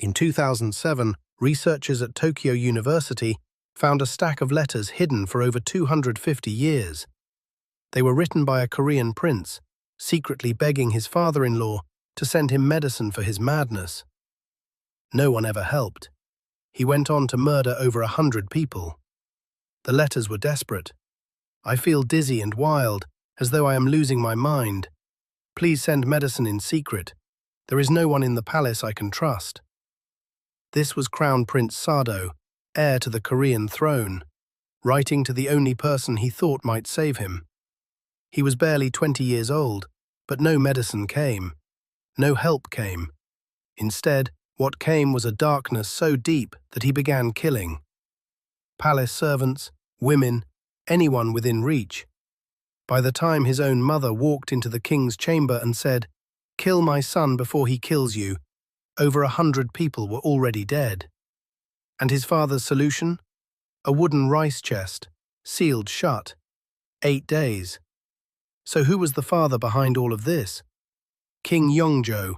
In 2007, researchers at Tokyo University found a stack of letters hidden for over 250 years. They were written by a Korean prince, secretly begging his father-in-law to send him medicine for his madness. No one ever helped. He went on to murder over 100 people. The letters were desperate. "I feel dizzy and wild, as though I am losing my mind. Please send medicine in secret. There is no one in the palace I can trust." This was Crown Prince Sado, heir to the Korean throne, writing to the only person he thought might save him. He was barely 20 years old, but no medicine came. No help came. Instead, what came was a darkness so deep that he began killing. Palace servants, women, anyone within reach. By the time his own mother walked into the king's chamber and said, "Kill my son before he kills you," over 100 people were already dead. And his father's solution? A wooden rice chest, sealed shut. 8 days. So who was the father behind all of this? King Yeongjo,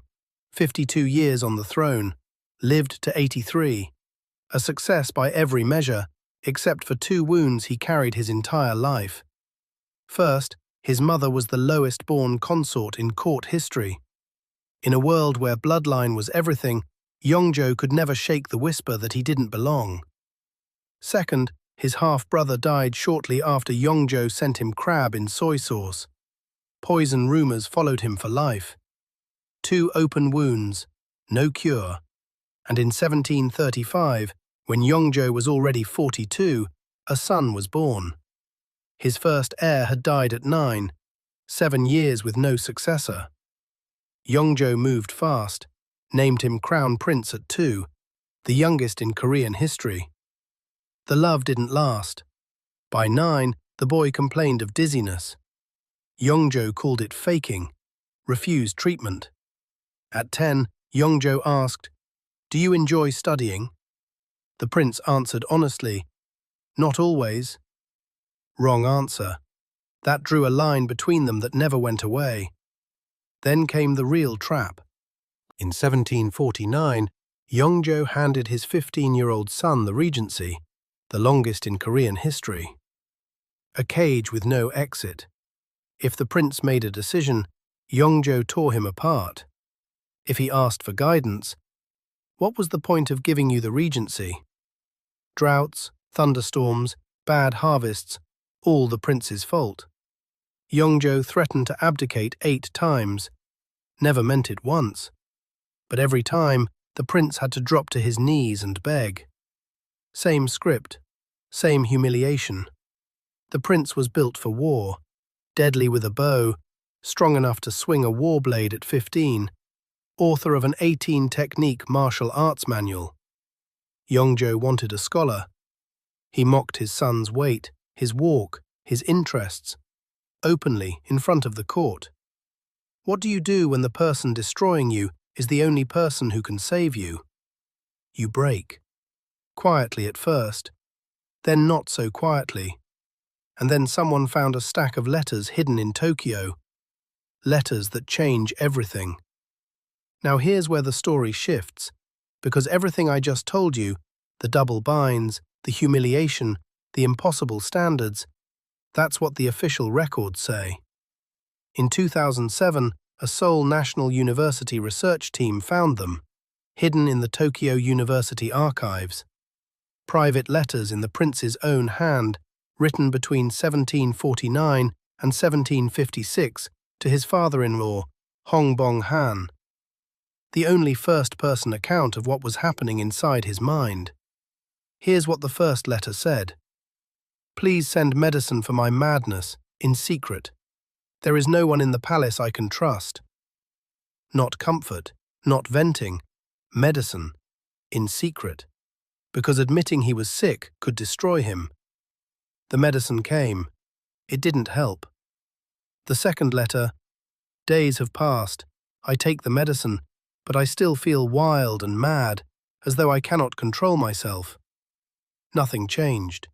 52 years on the throne, lived to 83. A success by every measure, except for 2 wounds he carried his entire life. First, his mother was the lowest-born consort in court history. In a world where bloodline was everything, Yeongjo could never shake the whisper that he didn't belong. Second, his half-brother died shortly after Yeongjo sent him crab in soy sauce. Poison rumors followed him for life. 2 open wounds, no cure. And in 1735, when Yeongjo was already 42, a son was born. His first heir had died at 9, 7 years with no successor. Yeongjo moved fast, named him Crown Prince at 2, the youngest in Korean history. The love didn't last. By 9, the boy complained of dizziness. Yeongjo called it faking, refused treatment. At 10, Yeongjo asked, "Do you enjoy studying?" The prince answered honestly, "Not always." Wrong answer. That drew a line between them that never went away. Then came the real trap. In 1749, Yeongjo handed his 15-year-old son the regency, the longest in Korean history. A cage with no exit. If the prince made a decision, Yeongjo tore him apart. If he asked for guidance, what was the point of giving you the regency? Droughts, thunderstorms, bad harvests, all the prince's fault. Yeongjo threatened to abdicate 8 times, never meant it once. But every time, the prince had to drop to his knees and beg. Same script, same humiliation. The prince was built for war, deadly with a bow, strong enough to swing a war blade at 15, author of an 18-technique martial arts manual. Yeongjo wanted a scholar. He mocked his son's weight, his walk, his interests, openly in front of the court. What do you do when the person destroying you is the only person who can save you? You break. Quietly at first, then not so quietly. And then someone found a stack of letters hidden in Tokyo. Letters that change everything. Now here's where the story shifts, because everything I just told you, the double binds, the humiliation, the impossible standards, that's what the official records say. In 2007, a Seoul National University research team found them, hidden in the Tokyo University archives. Private letters in the prince's own hand, written between 1749 and 1756 to his father-in-law, Hong Bong-han. The only first-person account of what was happening inside his mind. Here's what the first letter said. "Please send medicine for my madness, in secret. There is no one in the palace I can trust." Not comfort, not venting, medicine, in secret. Because admitting he was sick could destroy him. The medicine came. It didn't help. The second letter, "Days have passed. I take the medicine, but I still feel wild and mad, as though I cannot control myself." Nothing changed.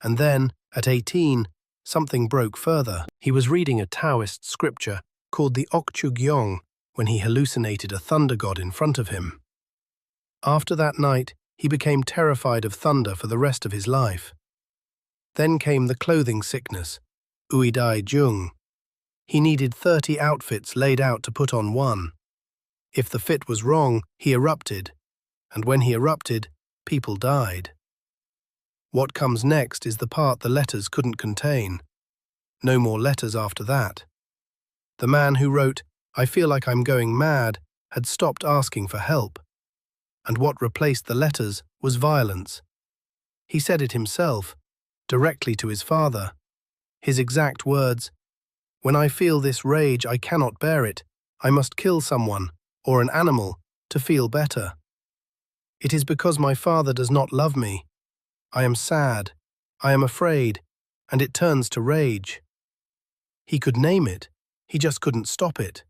And then, at 18, something broke further. He was reading a Taoist scripture called the Okchugyeong when he hallucinated a thunder god in front of him. After that night, he became terrified of thunder for the rest of his life. Then came the clothing sickness, Uidai Jung. He needed 30 outfits laid out to put on one. If the fit was wrong, he erupted, and when he erupted, people died. What comes next is the part the letters couldn't contain. No more letters after that. The man who wrote, "I feel like I'm going mad," had stopped asking for help. And what replaced the letters was violence. He said it himself, directly to his father. His exact words, "When I feel this rage, I cannot bear it. I must kill someone, or an animal, to feel better. It is because my father does not love me. I am sad, I am afraid, and it turns to rage." He could name it, he just couldn't stop it.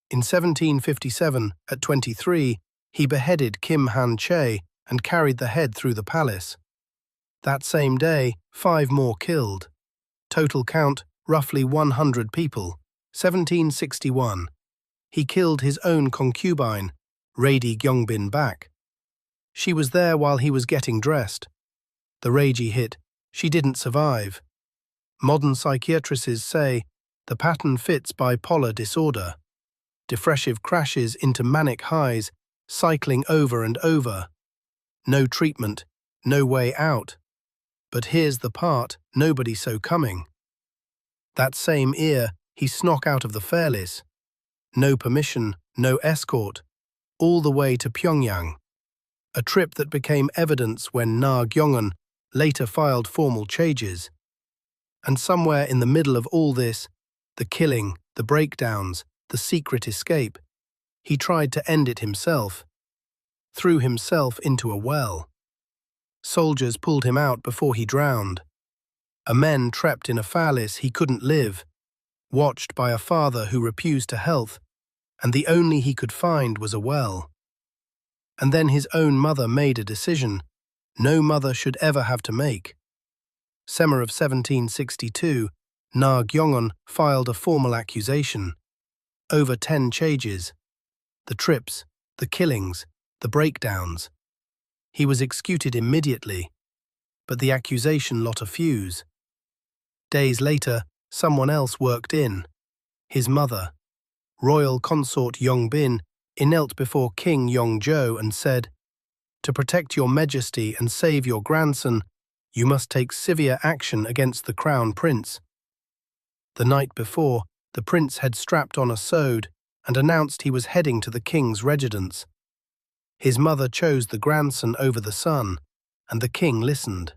In 1757, at 23, he beheaded Kim Han-chae and carried the head through the palace. That same day, 5 more killed. Total count, roughly 100 people. 1761. He killed his own concubine, Rady Gyeongbin back. She was there while he was getting dressed. The ragey hit, she didn't survive. Modern psychiatrists say the pattern fits bipolar disorder. Depressive crashes into manic highs, cycling over and over. No treatment, no way out. But here's the part nobody saw coming. That same year, he snuck out of the Fairless. No permission, no escort, all the way to Pyongyang. A trip that became evidence when Na Gyeongun later filed formal charges. And somewhere in the middle of all this, the killing, the breakdowns, the secret escape, he tried to end it himself. Threw himself into a well. Soldiers pulled him out before he drowned. A man trapped in a Fairless he couldn't live, watched by a father who refused to help, and the only he could find was a well. And then his own mother made a decision no mother should ever have to make. Summer of 1762, Na Gyeongun filed a formal accusation. Over 10 charges. The trips, the killings, the breakdowns. He was executed immediately, but the accusation lit a fuse. Days later, someone else worked in. His mother, royal consort Yongbin, knelt before King Yeongjo and said, "To protect your majesty and save your grandson, you must take severe action against the Crown Prince." The night before, the prince had strapped on a sword and announced he was heading to the king's residence. His mother chose the grandson over the son, and the king listened.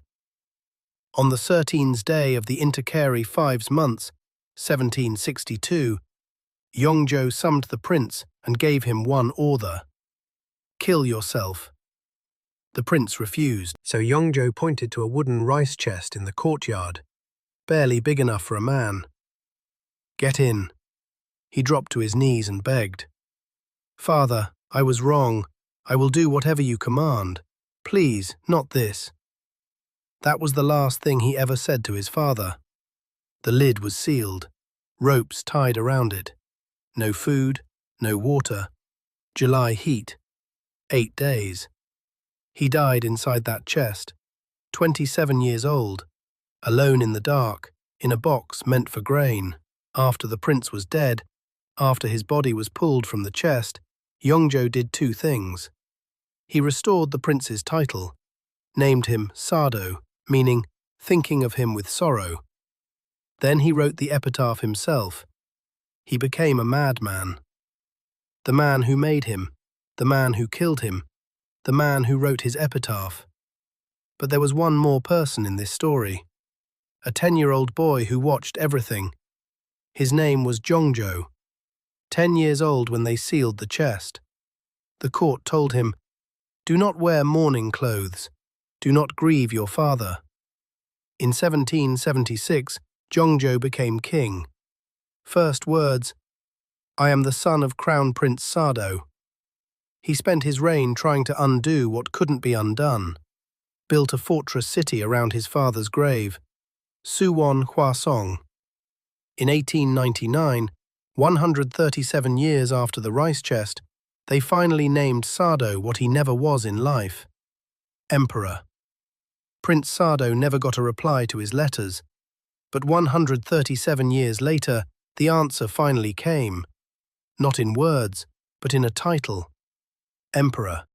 On the 13th day of the intercary 5 months, 1762, Yeongjo summoned the prince and gave him one order: kill yourself. The prince refused, so Yeongjo pointed to a wooden rice chest in the courtyard, barely big enough for a man. "Get in." He dropped to his knees and begged. "Father, I was wrong. I will do whatever you command. Please, not this." That was the last thing he ever said to his father. The lid was sealed, ropes tied around it. No food, no water. July heat. 8 days. He died inside that chest, 27 years old, alone in the dark, in a box meant for grain. After the prince was dead, after his body was pulled from the chest, Yeongjo did 2 things. He restored the prince's title, named him Sado, meaning thinking of him with sorrow. Then he wrote the epitaph himself. He became a madman. The man who made him, the man who killed him, the man who wrote his epitaph. But there was one more person in this story. A 10-year-old boy who watched everything. His name was Jeongjo, 10 years old when they sealed the chest. The court told him, "Do not wear mourning clothes. Do not grieve your father." In 1776, Jeongjo became king. First words, "I am the son of Crown Prince Sado." He spent his reign trying to undo what couldn't be undone. Built a fortress city around his father's grave, Suwon Hwasong. In 1899, 137 years after the rice chest, They finally named Sado what he never was in life: Emperor. Prince Sado never got a reply to his letters, but 137 years later, the answer finally came, not in words, but in a title: Emperor.